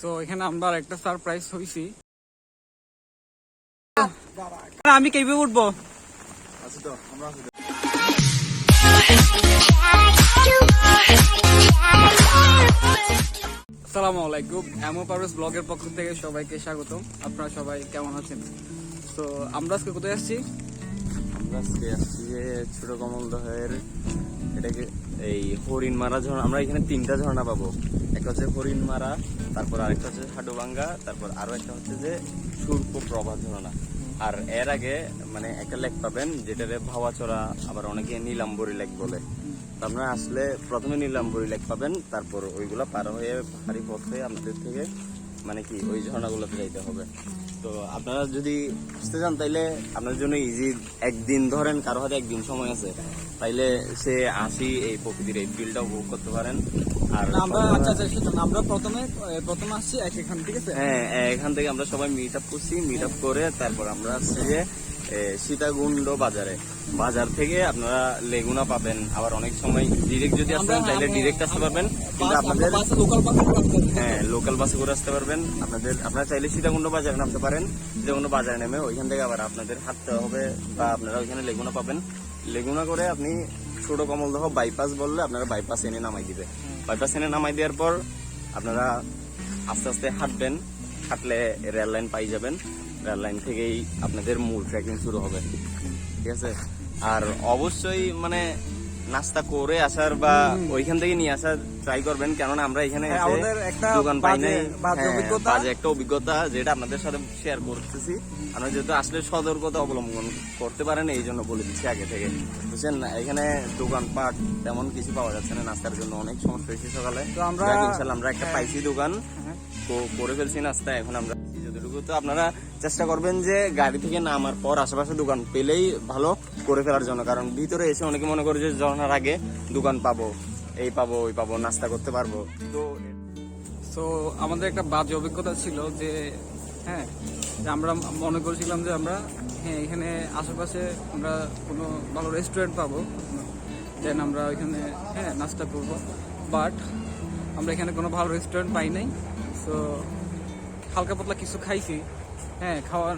তো এখানে আমরা একটা সারপ্রাইজ হইছি। আমি কেবে উঠবো? আসসালামু আলাইকুম, এমও পারভেজ ব্লগের পক্ষ থেকে সবাইকে স্বাগতম। আপনারা সবাই কেমন আছেন? তো আমরা আজকে কোথায় আসছি? আমরা আজকে আসছি যে ছোট কমলদহের এটাকে এই হরিণমারা ঝর্ণা। আমরা এখানে তিনটা ঝর্ণা পাবো। একটা হচ্ছে হরিণমারা, তারপর আরেকটা হচ্ছে হাডুভাঙ্গা, তারপর আরো একটা হচ্ছে যে সূর্যপ্রভা ঝর্ণা। আর এর আগে মানে একটা লেক পাবেন যেটারে ভাওয়াচড়া, আবার অনেকে নীলাম্বরী লেক বলে। তো আপনারা আসলে প্রথমে নীলাম্বরী লেক পাবেন, তারপর ওইগুলা পার হয়ে পাহাড়ি পথে আপনাদের থেকে মানে কি ওই ঝর্ণাগুলোতে যাইতে হবে। তো আপনারা যদি আসতে চান তাইলে আপনার জন্য ইজি, একদিন ধরেন, কারো হাতে একদিন সময় আছে, তাইলে সে আসি এই প্রকৃতির এই ফিলটা উপভোগ করতে পারেন। আর আমরা আমরা প্রথমে আসছি এখান, ঠিক আছে? হ্যাঁ, এখান থেকে আমরা সবাই মিট আপ করছি। মিট আপ করে তারপর আমরা আসছি যে সীতাকুণ্ড বাজার থেকে আপনারা লেগুনা পাবেন। আবার অনেক সময় ডিরেক্ট যদি আসেন তাহলে ডিরেক্ট আসতে পারবেন, কিন্তু আপনাদের হ্যাঁ লোকাল বাসে করে আসতে পারবেন। আপনারা চাইলে সীতাকুণ্ড বাজারে নামতে পারেন। সীতাকুণ্ড বাজারে নেমে ওইখান থেকে আবার আপনাদের হাঁটতে হবে, বা আপনারা ওইখানে লেগুনা পাবেন। লেগুনা করে আপনি ছোট কমলদহ বাইপাস বললে আপনারা বাইপাস এনে নামাই দিবে। বাইপাস এনে নামাই দেওয়ার পর আপনারা আস্তে আস্তে হাঁটবেন। হাঁটলে রেল লাইন পাই যাবেন। রেল লাইন থেকেই আপনাদের মূল ট্রেকিং শুরু হবে, ঠিক আছে? আর অবশ্যই মানে নাস্তা করে আসার বা ওইখান থেকে নিয়ে আসার ট্রাই করবেন, কেননা আমরা এখানে দোকান পাই নাই। বাজে একটা অভিজ্ঞতা যেটা আপনাদের সাথে শেয়ার করতেছি। আমরা যেহেতু আসলে সতর্কতা অবলম্বন করতে পারেন, এই জন্য বলে দিচ্ছি আগে থেকে, বুঝছেন? এখানে দোকানপাট তেমন কিছু পাওয়া যাচ্ছে না, নাস্তার জন্য অনেক সমস্যা হয়েছে সকালে। তো আমরা একটা পাইছি দোকান, করে ফেলছি নাস্তা। এখন আমরা যতটুকু, তো আপনারা চেষ্টা করবেন যে গাড়ি থেকে নামার পর আশেপাশে দোকান পেলেই ভালো করে ফেলার জন্য, কারণ ভিতরে এসে অনেকে মনে করে যে ঝর্ণার আগে দোকান পাবো, এই পাবো ওই পাবো, নাস্তা করতে পারবো। তো আমাদের একটা বাজে অভিজ্ঞতা ছিল যে হ্যাঁ, আমরা মনে করেছিলাম যে আমরা এখানে আশেপাশে আমরা কোনো ভালো রেস্টুরেন্ট পাবো, দেন আমরা ওইখানে নাস্তা করবো। বাট আমরা এখানে কোনো ভালো রেস্টুরেন্ট পাই নাই। সো হালকা পাতলা কিছু খাইছি। খাওয়া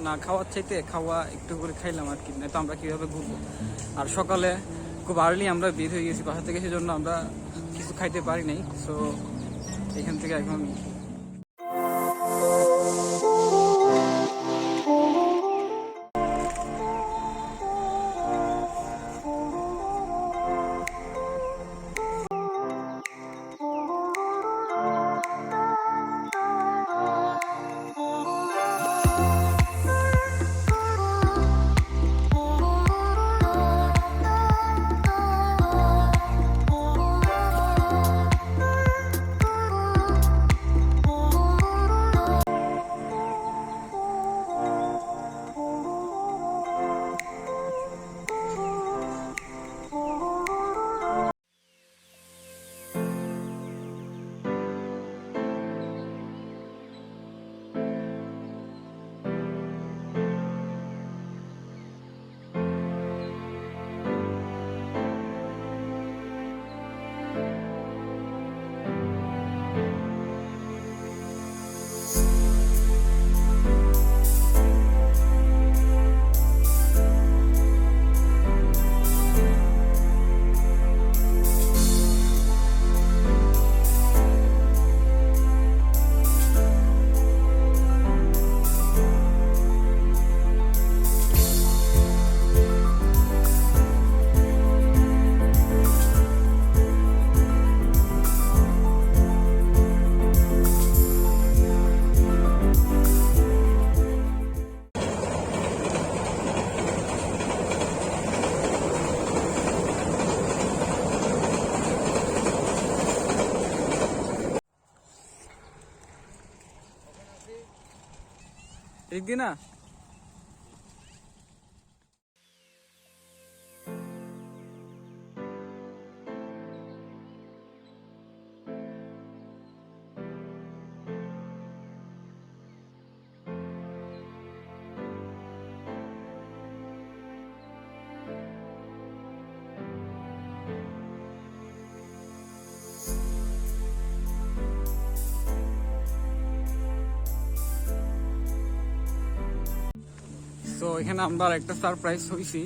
না খাওয়ার চাইতে খাওয়া একটু করে খাইলাম আর কি, না তো আমরা কিভাবে ঘুরবো? আর সকালে খুব আর্লি আমরা বের হয়ে গেছি বাসা থেকে, সেজন্য আমরা কিছু খাইতে পারি নাই। সো এখান থেকে এখন একদিন না সো এখানে আমরা একটা সারপ্রাইজ হয়েছি।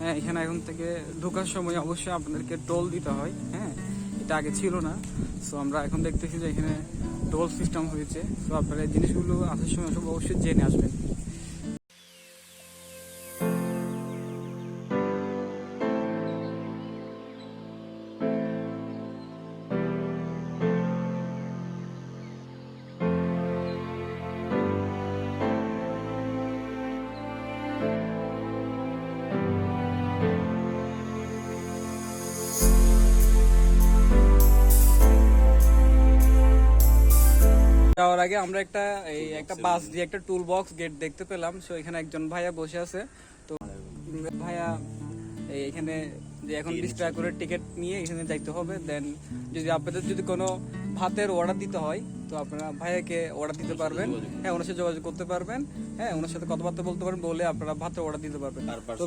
হ্যাঁ, এখানে এখন থেকে ঢোকার সময় অবশ্যই আপনাদেরকে টোল দিতে হয়। হ্যাঁ, এটা আগে ছিল না। সো আমরা এখন দেখতেছি যে এখানে টোল সিস্টেম হয়েছে। সো আপনারা এই জিনিসগুলো আসার সময় সব অবশ্যই জেনে আসবেন। যাওয়ার আগে আমরা একটা বাস দিয়ে একটা টুল বক্স গেট দেখতে পেলাম। সো এখানে একজন ভাইয়া বসে আছে। তো ভাইয়া এখানে যে এখন 20 টাকা করে টিকিট নিয়ে এখানে যাইতে হবে। দেন যদি আপনাদের যদি কোনো ভাতের অর্ডার দিতে হয় তো আপনারা ভাইয়াকে অর্ডার দিতে পারবেন। হ্যাঁ, ওনার সাথে যোগাযোগ করতে পারবেন। হ্যাঁ, ওনার সাথে কথাবার্তা বলতে পারবেন, বলে আপনারা ভাতের অর্ডার দিতে পারবেন। তো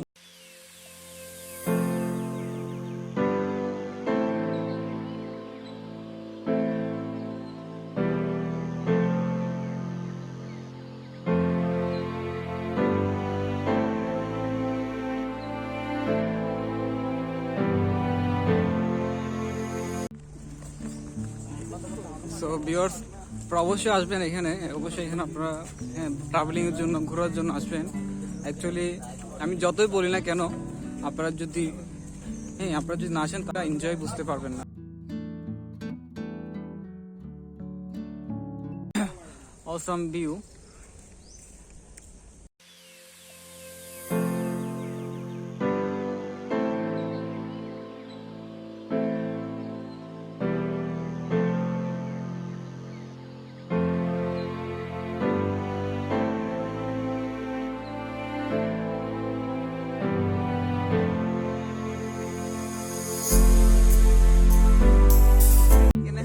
সো ভিউয়ার্স, অবশ্যই আসবেন এখানে। অবশ্যই এখানে আপনারা ট্রাভেলিং এর জন্য, ঘোরার জন্য আসবেন। অ্যাকচুয়ালি আমি যতই বলি না কেন, আপনারা যদি না আসেন তারা এনজয় বুঝতে পারবেন না। Awesome view.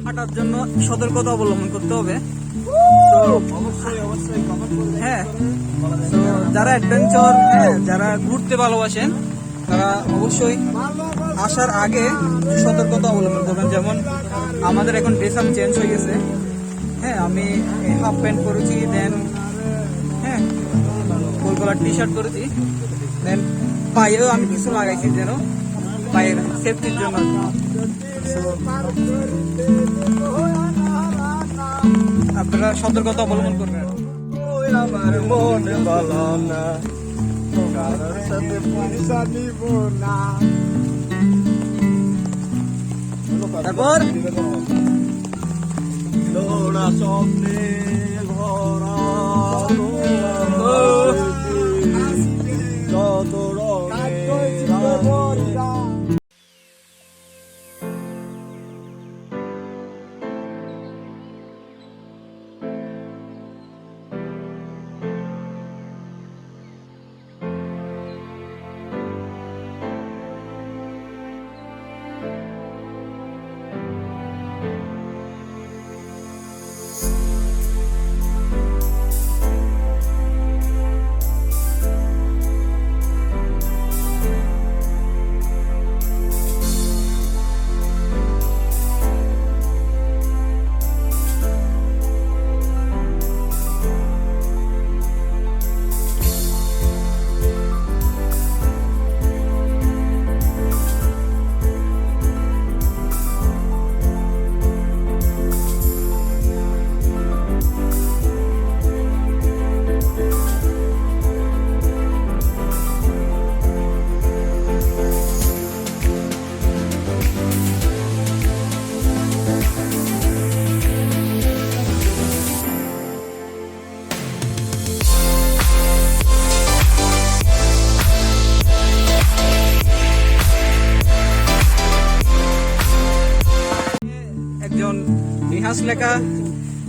হাঁটার জন্য সতর্কতা অবলম্বন করতে হবে। হ্যাঁ, যারা অ্যাডভেঞ্চার, যারা ঘুরতে ভালোবাসেন তারা অবশ্যই আসার আগে সতর্কতা অবলম্বন করবেন। যেমন আমাদের এখন ড্রেস আপ চেঞ্জ হয়ে গেছে। হ্যাঁ, আমি হাফ প্যান্ট পরেছি, দেন ফুল কলার টি শার্ট পরেছি, দেন পায়েও আমি কিছু লাগাইছি যেন পায়ের সেফটির জন্য। আপনারা সতর্কতা অবলম্বন করবেন। আমার মন ভালো না, কারোর সাথে পয়সা নিব না। তারপর লোড়া স্বপ্নে ভরা যত রঙে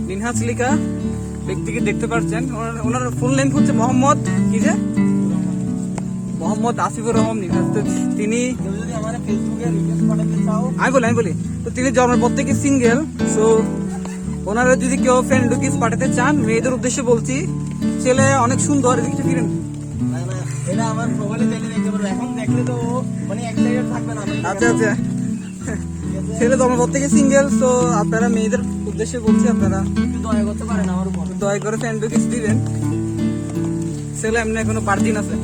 নিনহাজ লেখা ব্যক্তিকে দেখতে পাচ্ছেন। ওনার ফুল নেম হচ্ছে মোহাম্মদ আসিফুর রহমান নিনহাজ। তিনি আমি বলি তো তিনি জন্মের পর থেকে সিঙ্গেল। সো ওনারা যদি কেউ ফ্রেন্ড রিকোয়েস্ট পাঠাতে চান, মেয়েদের উদ্দেশ্যে বলছি, ছেলে অনেক সুন্দর। এদিকে ফিরেন, এটা আমার প্রোফাইলে চাইলে দেখতে পারবে। এখন দেখলে তো মানে এক্সাইটেড থাকবে না। আচ্ছা ছেলে জন্মের পর থেকে সিঙ্গেল। সো আপনারা মেয়েদের উদ্দেশ্যে বলছি, আপনারা দয়া করতে পারেন আমার উপর, দয়া করে ফ্রেন্ড রিকোয়েস্ট দিবেন। ছেলে এমনি কোনো পার্জিন আছে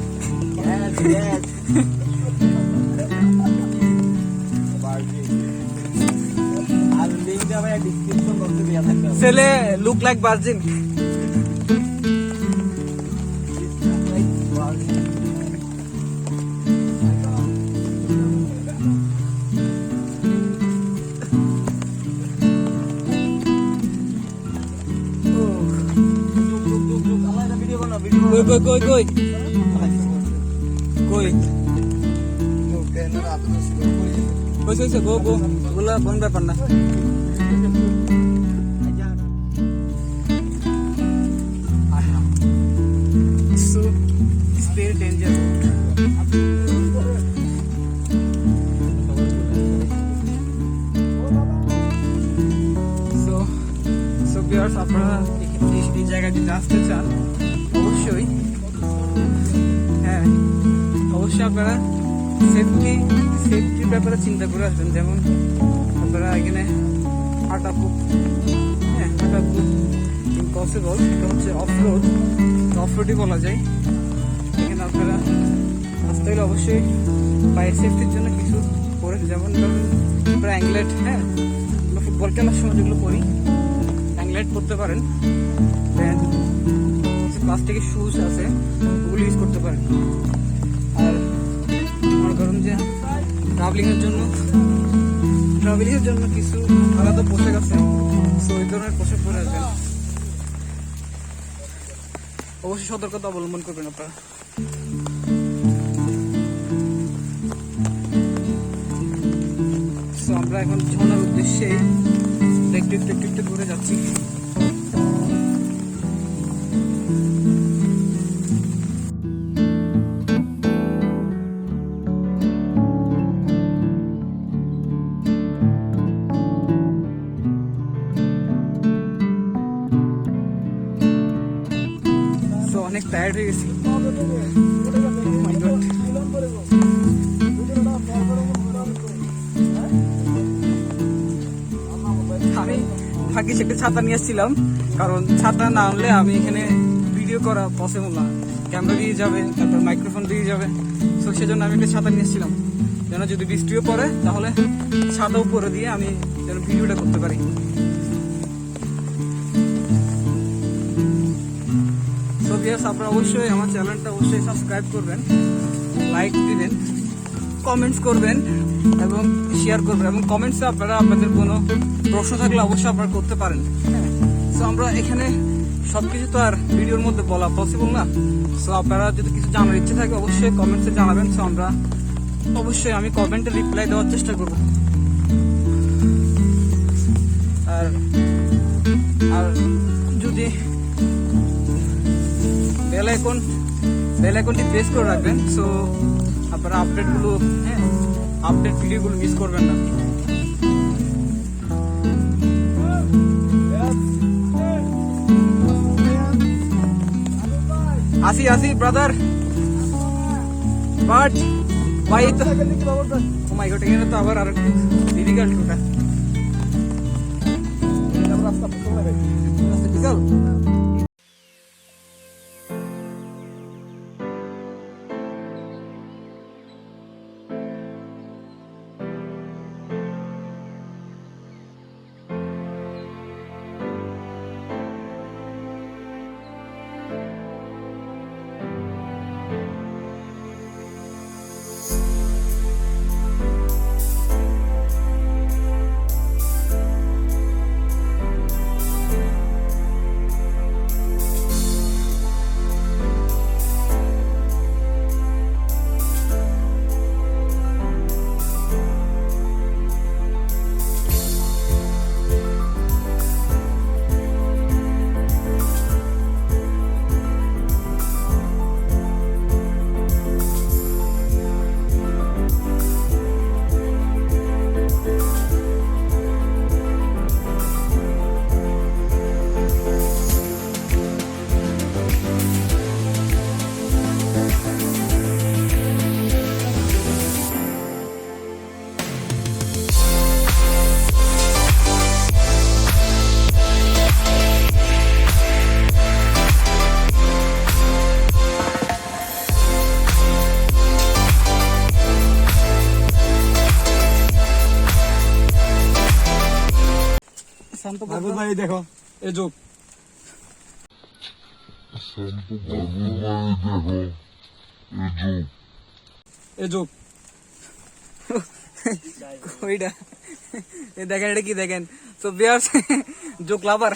আর লিঙ্কটা ভাই ডেসক্রিপশন বক্সে দেয়া থাকবে। ছেলে লুক লাইক ভার্জিন। কই কই কই কই কই কইছে গো গো বলা কোন ব্যাপার না। So it's very dangerous. So viewers, আপনারা এই জায়গাটি আসতে চান অবশ্যই, হ্যাঁ অবশ্যই আপনারা সেফটির ব্যাপারে চিন্তা করে আসবেন। যেমন আপনারা এখানে হাঁটা খুব ইম্পসিবল, এটা হচ্ছে অফরোডই বলা যায়। এখানে আপনারা আসতে হলে অবশ্যই পায়ের সেফটির জন্য কিছু পরে, যেমন ধরুন আপনারা অ্যাংলেট, হ্যাঁ আমরা ফুটবল খেলার সময় যেগুলো করি অ্যাংলেট পরতে পারেন। দেন প্লাস্টিকের শুজ আছে ওগুলো ইউজ করতে পারেন। আর মনে করুন যে ট্রাভেলিং এর জন্য কিছু আলাদা পোশাক আছে, সো ওই ধরনের পোশাক পরে আসবেন। অবশ্যই সতর্কতা অবলম্বন করবেন আপনারা। সো আমরা এখন ঝর্ণার উদ্দেশ্যে একটু ঘুরে যাচ্ছি। অনেক টায়ার্ড হয়ে গেছি। আমি ভাগ্যিস একটা ছাতা নিয়ে এসেছিলাম, কারণ ছাতা না আনলে আমি এখানে ভিডিও করা পসিবল না। ক্যামেরা দিয়ে যাবে, তারপর মাইক্রোফোন দিয়ে যাবে, তো সেজন্য আমি একটা ছাতা নিয়ে এসেছিলাম, যেন যদি বৃষ্টিও পড়ে তাহলে ছাতা উপরে দিয়ে আমি যেন ভিডিওটা করতে পারি। আপনারা অবশ্যই আমার চ্যানেলটা অবশ্যই সাবস্ক্রাইব করবেন, লাইক দিবেন, কমেন্টস করবেন এবং শেয়ার করবেন। এবং কমেন্টসে আপনারা আপনাদের কোনো প্রশ্ন থাকলে অবশ্যই আপনারা করতে পারেন। সো আমরা এখানে সবকিছু তো আর ভিডিওর মধ্যে বলা পসিবল না। সো আপনারা যদি কিছু জানার ইচ্ছে থাকে অবশ্যই কমেন্টসে জানাবেন। সো আমরা অবশ্যই আমি কমেন্টে রিপ্লাই দেওয়ার চেষ্টা করব। আর যদি বেল আইকনটি প্রেস করে রাখবেন, সো আপনারা আপডেট ভিডিওগুলো মিস করবেন না। আসি ব্রাদার, বাট ভাই তো ও মাই গড, এখানে তো আবার আর একটু ডিফিকাল্ট ওটা রাস্তা শান্ত মাহবুব ভাই দেখো এই যোগ এই যোগ ওইটা দেখেন, এটা কি দেখেন, তো বিয়ার্স জোক লাভার।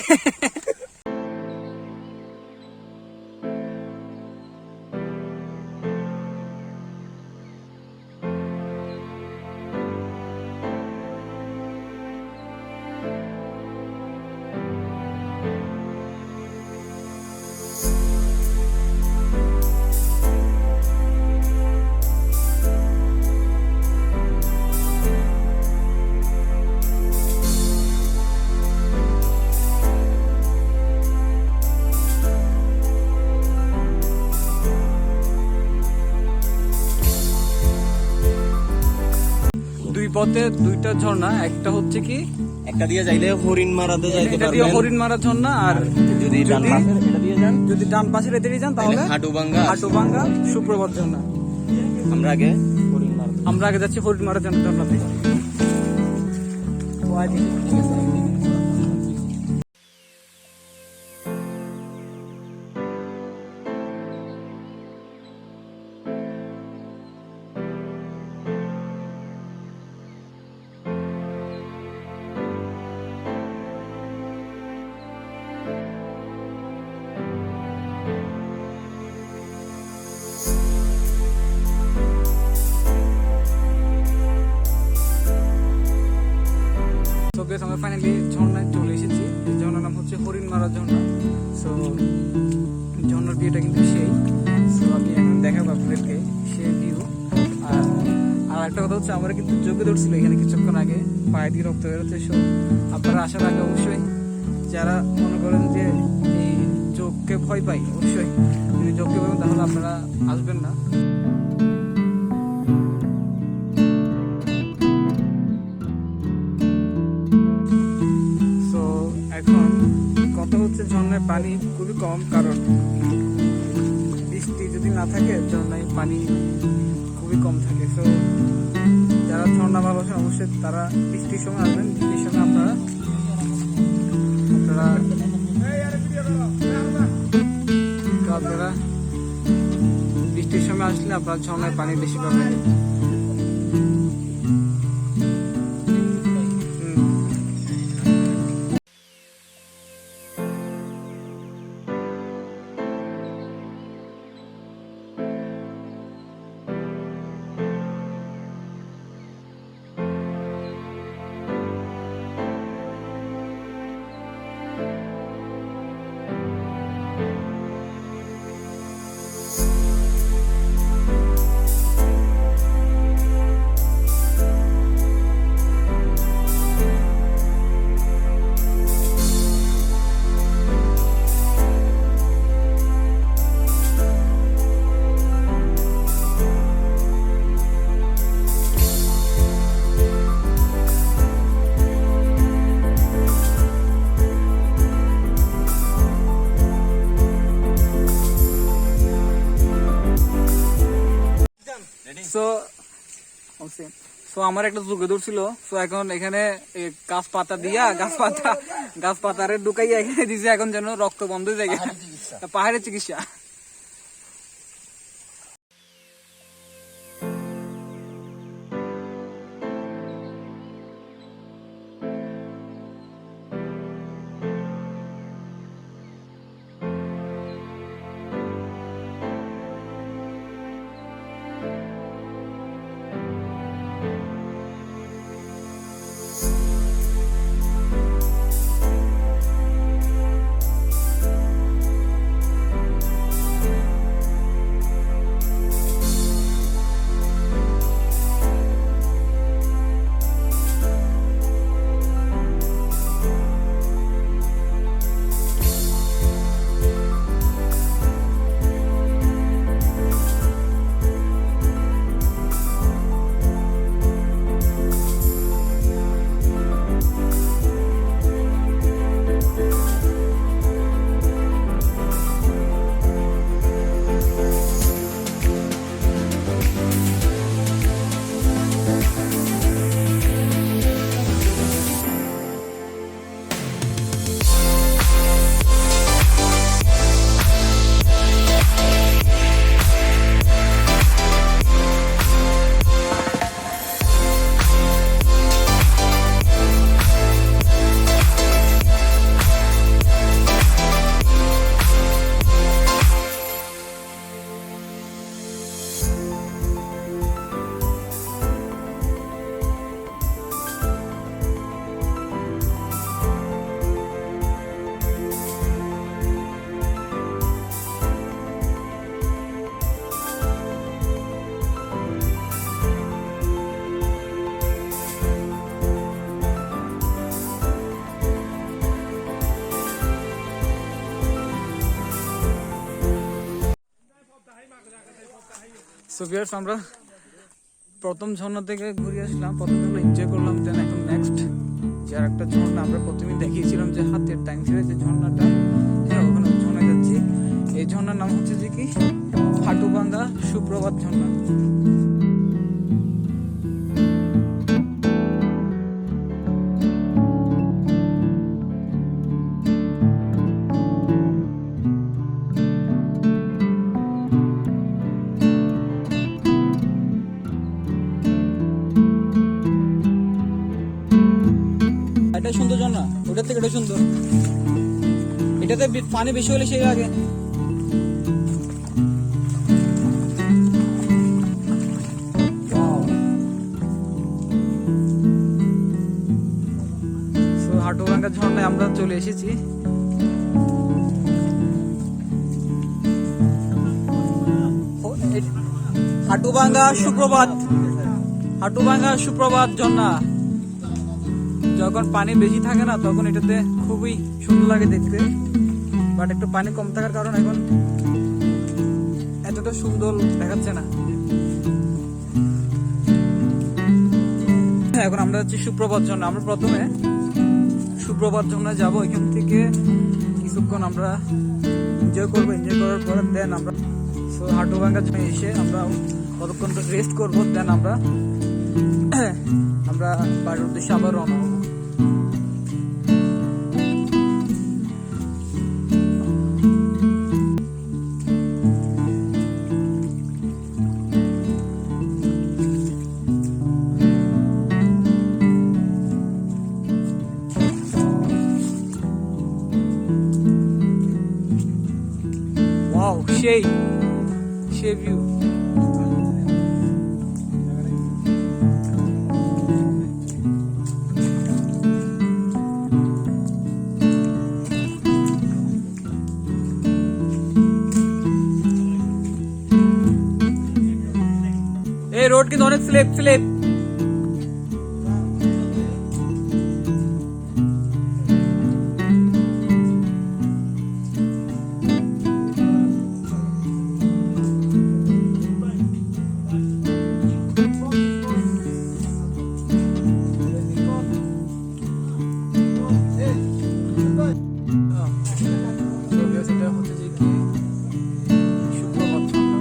দুই পথে দুইটা ঝর্ণা, একটা হচ্ছে কি একটা দিয়ে যাইলে হরিণ মারাতে যাইতে এটা দিয়ে পারবেন, হরিণ মারা ঝর্ণা, আর যদি ডান পাশে এটা দিয়ে যান যদি ডান পাশের এদিকে যান তাহলে হাটুভাঙ্গা। হাটুভাঙ্গা সুপ্রভাত ঝর্ণা। আমরা আগে হরিণ মারাতে আমরা আগে যাচ্ছি হরিণ মারা ঝর্ণাতে। তো বেশ আমরা ফাইনালি ঝর্ণায় চলে এসেছি। এই ঝর্ণার নাম হচ্ছে হরিণ মারা ঝর্ণা। সো ঝর্ণার ভিউটা কিন্তু সেই, সো আমি এখন দেখাবো আপনাদেরকে সেই ভিউ। আর একটা কথা হচ্ছে, আমরা কিন্তু যোগে ধরছিল এখানে কিছুক্ষণ আগে, পায়ে দিয়ে রক্ত বেরোচ্ছে। সো আপনারা আসার আগে অবশ্যই যারা মনে করেন যে এই যোগকে ভয় পাই, অবশ্যই যদি যোগকে ভয় পান তাহলে আপনারা আসবেন না। এখন কথা হচ্ছে ঝর্ণায় পানি খুবই কম, কারণ বৃষ্টি যদি না থাকে ঝর্ণায় পানি খুবই কম থাকে। তো যারা ঝর্ণা ভালোবাসেন অবশ্যই তারা বৃষ্টির সময় আসবেন। বৃষ্টির সময় আপনারা বৃষ্টির সময় আসলে আপনারা ঝর্ণায় পানি বেশি পাবেন। সো আমার একটা যুগে দৌড় ছিল। সো এখন এখানে গাছ পাতা দিয়া গাছ পাতারে ঢুকাইয়া এখানে দিছে, এখন যেন রক্ত বন্ধ হয়ে যায়, পাহাড়ের চিকিৎসা। সো ভিউয়ার্স, আমরা প্রথম ঝর্ণা থেকে ঘুরে আসলাম, প্রথমে আমরা এনজয় করলাম, দেন এখন নেক্সট যে আর একটা ঝর্ণা আমরা প্রথমে দেখিয়েছিলাম যে হাতের টাইম ছেড়ে যে ঝর্ণাটা, হ্যাঁ ওখানে ঝর্ণায় যাচ্ছি। এই ঝর্ণার নাম হচ্ছে যে কি হাটুভাঙ্গা সুপ্রভাত ঝর্ণা। এটা সুন্দর ঝর্ণা, ওটার থেকে এটা সুন্দর। এটাতে পানি বেশি হলে সেই আগে হাটুভাঙ্গা ঝর্ণায় আমরা চলে এসেছি। হাটুভাঙ্গা সুপ্রভাত, হাটুভাঙ্গা সুপ্রভাত ঝর্ণা। যখন পানি বেশি থাকে না তখন এটাতে খুবই সুন্দর লাগে দেখতে, বাট একটু পানি কম থাকার কারণে এখন এতটা সুন্দর দেখাচ্ছে না। এখন আমরা যাচ্ছি সুপ্রভাত ঝর্ণা। আমরা প্রথমে সুপ্রভাত ঝর্ণা যাবো, এখান থেকে কিছুক্ষণ আমরা এনজয় করবো, এনজয় করার পর দেন আমরা হাটুভাঙ্গা ঝর্ণায় এসে আমরা কতক্ষণ রেস্ট করবো, দেন আমরা বাড়ির উদ্দেশ্যে আবার রওনা হবো। Wow, সেই ভিউ। এই রোড কিন্তু অনেক স্লিপ। এটা হচ্ছে যে কি সুপ্রভাত ঝর্ণা,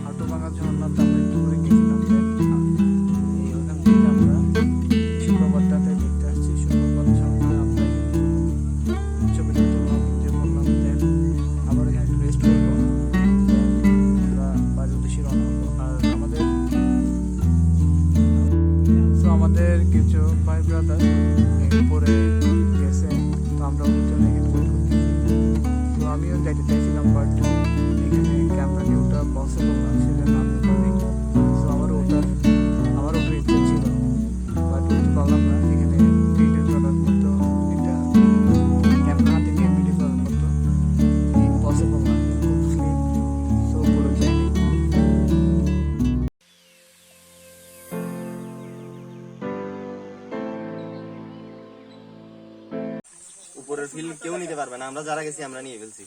হাটুভাঙ্গা ঝর্ণাতে আমরা একটু ঘুরে গেছিলাম। ওখান থেকে আমরা সুপ্রভাতটাতে দেখতে আসছি। সুপ্রভাত ঝর্ণা আমরা ছবি তুলতে এনজয় করলাম, দেন আবার এখানে একটু রেস্ট করবো, আমরা বাড়ির উদ্দেশ্যে রওনা হবো। আর আমাদের কিছু ভাই ব্রাদার উপরে গেছে, তো আমরা ওদের জন্য এখানে ওয়েট করতেছি। তো আমিও যাইতে চাইছিলাম, বাট এখানে ক্যামেরা নিয়ে ওটা পসিবল না, সেজন্য আমি করি। তো আমারও ওটার ইচ্ছা ছিল, বাট উঠতে পারলাম না। এখানে ভিডিও করার মতো, এটা ক্যামেরা হাতে নিয়ে ভিডিও করার মতো পসিবল না, খুব স্লিপ, সো উপরে যাইনি। উপরের ফিল কেউ নিতে পারবে না, আমরা যারা গেছি আমরা নিয়ে ফেলছি।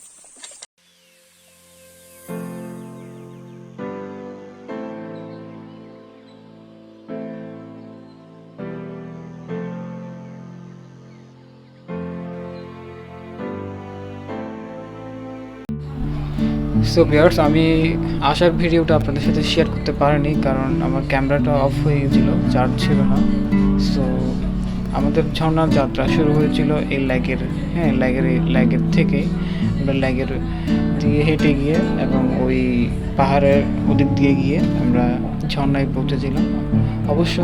সো ভিউয়ার্স, আমি আসার ভিডিওটা আপনাদের সাথে শেয়ার করতে পারিনি, কারণ আমার ক্যামেরাটা অফ হয়ে গেছিল, চার্জ ছিল না। সো আমাদের ঝর্ণার যাত্রা শুরু হয়েছিল এই ল্যাগের থেকে। আমরা ল্যাগের দিয়ে হেঁটে গিয়ে এবং ওই পাহাড়ের ওদিক দিয়ে গিয়ে আমরা ঝর্ণায় পৌঁছেছিলাম। অবশ্য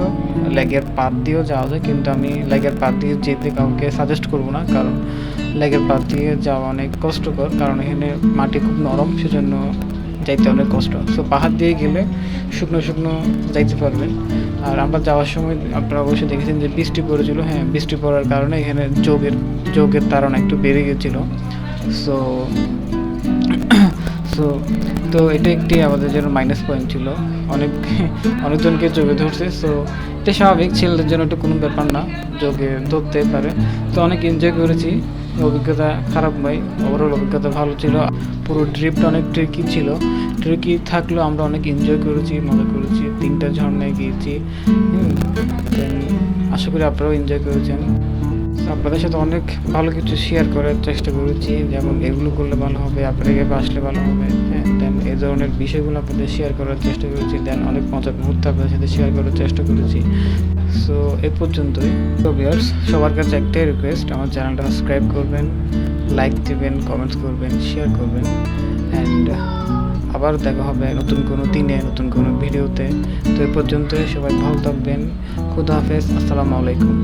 ল্যাগের পাত দিয়েও যাওয়া যায়, কিন্তু আমি ল্যাগের পাত দিয়ে যেতে কাউকে সাজেস্ট করবো না, কারণ ল্যাগের পাত দিয়ে যাওয়া অনেক কষ্টকর, কারণ এখানে মাটি খুব নরম, সেজন্য যাইতে অনেক কষ্ট। সো পাহাড় দিয়ে গেলে শুকনো যাইতে পারবেন। আর আমরা যাওয়ার সময় আপনারা অবশ্যই দেখেছেন যে বৃষ্টি পড়েছিল। হ্যাঁ, বৃষ্টি পড়ার কারণে এখানে যোগের তাড়না একটু বেড়ে গেছিলো। তো এটা একটি আমাদের জন্য মাইনাস পয়েন্ট ছিল, অনেকজনকে যোগে ধরছে। সো এটা স্বাভাবিক, ছেলেদের জন্য এটা কোনো ব্যাপার না, যোগে ধরতে পারে। তো অনেক এনজয় করেছি, অভিজ্ঞতা খারাপ নয়, ওভারঅল অভিজ্ঞতা ভালো ছিল। পুরো ট্রিপটা অনেক ট্রিকি ছিল, ট্রিকি থাকলেও আমরা অনেক এনজয় করেছি, মজা করেছি, 3টা ঝর্ণায় গিয়েছি। Then আশা করি আপনারাও এনজয় করেছেন। তো আপনাদের সাথে অনেক ভালো কিছু শেয়ার করার চেষ্টা করেছি, যেমন এগুলো করলে ভালো হবে, আপনারা এভাবে আসলে ভালো হবে, হ্যাঁ। দেন এই ধরনের বিষয়গুলো আপনাদের শেয়ার করার চেষ্টা করেছি, দেন অনেক মজার মুহূর্ত আপনাদের সাথে শেয়ার করার চেষ্টা করেছি। সো এ পর্যন্তই। তো ভিউয়ার্স, সবার কাছে একটাই রিকোয়েস্ট, আমার চ্যানেলটা সাবস্ক্রাইব করবেন, লাইক দিবেন, কমেন্টস করবেন, শেয়ার করবেন। অ্যান্ড আবার দেখা হবে নতুন কোনো দিনে, নতুন কোনো ভিডিওতে। তো এ পর্যন্ত সবাই ভালো থাকবেন। খুদা হাফেজ, আসসালামু আলাইকুম।